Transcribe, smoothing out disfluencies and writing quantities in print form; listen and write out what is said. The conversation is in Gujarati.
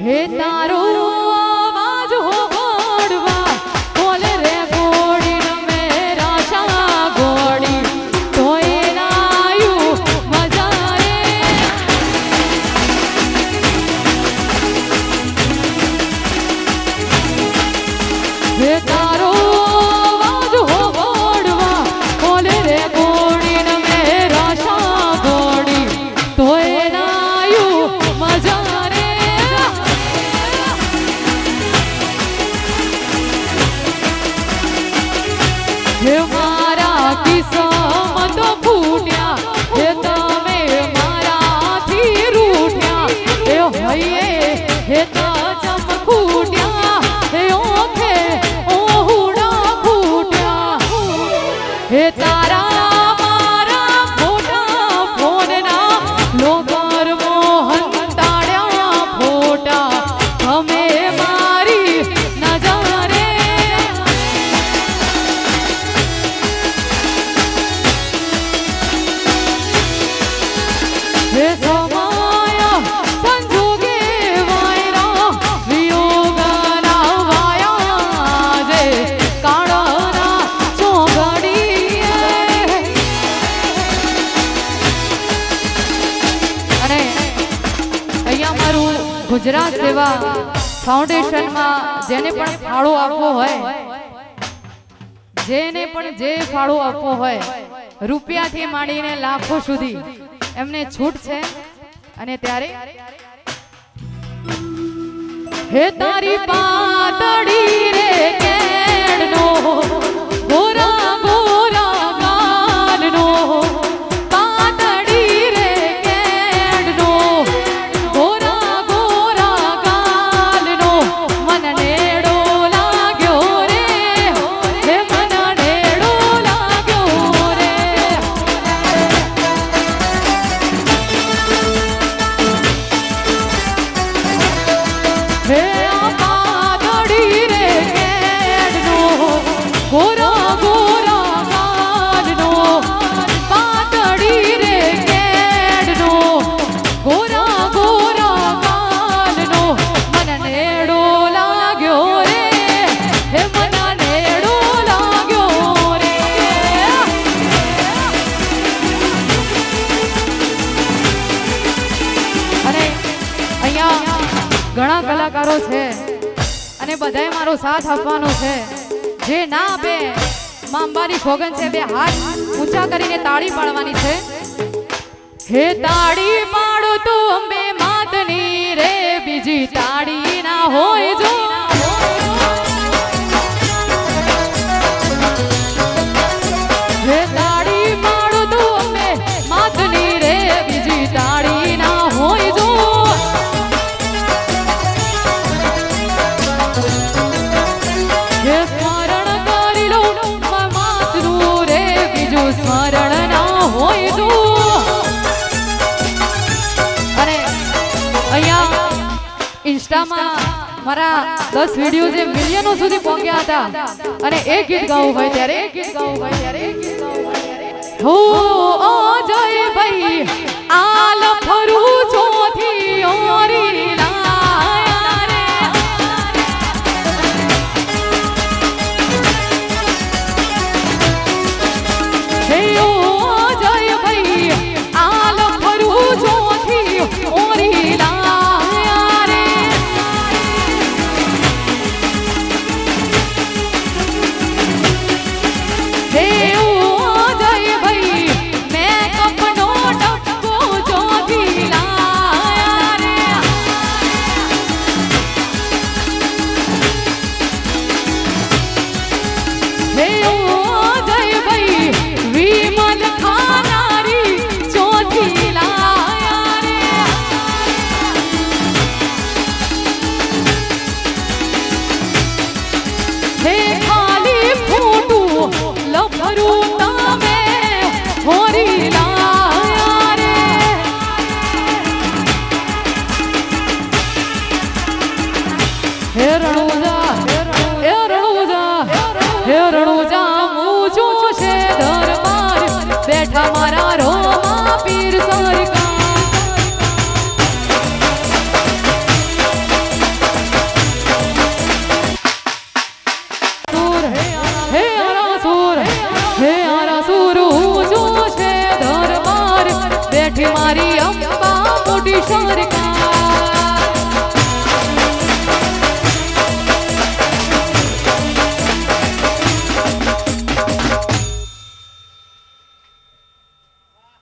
હે તારો આવાજ હો ગોડવા બોલે રે ગોડી રમે રાશા ગોડી તોય નાયું મજા રે હે તારો આવાજ હો ગોડવા બોલે રે ગોડી રમે રાશા ગોડી તોય નાયું મજા રે હે મારા કિસ્મત ફૂટ્યા હે તમે મારાથી રૂઠ્યા હે હૈયે હે તજમ ફૂટ્યા હે ઓખે ઓહુડા ફૂટ્યા હે તારા મારા ફોટા ફોનના લોગર મોહન તાળ્યા ફોટા તમે મારી નજરે હે સમાયા સંજોગે વાયરા વિયોગના વાયા જે કાળના ચોગડીએ અને અહીંયા મારું ગુજરાત સેવા ફાઉન્ડેશનમાં જેને પણ ફાળો આપવો હોય જેને પણ જે ફાળો આપવો હોય રૂપિયાથી માંડીને લાખો સુધી એમને છૂટ છે અને ત્યારે હે તારી પાતળી રે કેડનો ગોરા ગોરા ગાલનો પાતળી રે કેડનો ગોરા ગોરા ગાલનો મન નેડો લાગ્યો રે હે મન નેડો લાગ્યો રે હે આ પાતળી રે કેડનો ગોરા ગોરા ગાલનો પાતળી રે કેડનો ગોરા ગોરા ગાલનો મન નેડો લાગ્યો રે હે મન નેડો લાગ્યો રે અને અહીંયા ઘણા કલાકારો છે અને બધાએ મારો સાથ આપવાનો છે જે ના આપે માં અંબાની સોગન છે બે હાથ ઊંચા કરીને તાળી પાડવાની છે હે તાળી પાડો તો અંબે માતની રે બીજી તાળી ના હોય જો હે તાળી પાડો તો અંબે માતની રે બીજી તાળી ના હોય જો હે સ્મરણ કરી લો માતનું રે બીજું સ્મરણ ના હોય જો અને અહીંયા ઇન્સ્ટામાં મારા 10 વિડીયો જે મિલિયનો સુધી પહોંચ્યા હતા અને એક ગીત ગાવું હોય ત્યારે હો અજય ભાઈ આલ ફરું ચોથી ઓરી લાયા રે હે ઓ અજય ભાઈ આલ ફરું ચોથી ઓરી લાયા રે હે ઓ અજય ભાઈ મેકઅપનો ડબ્બો ચોથી લાયા રે હે ઓ અજય ભાઈ વિમલ ખાનારી ચોથી લાયા રે હે ખાલી ફોટું લફરું તમે હોરી લાયા રે હે રણુજા હે રણુજા હે રણુજા મૂજો છે દરબાર બેઠા મારા રોમા પીર સરકાર મોટી સરકાર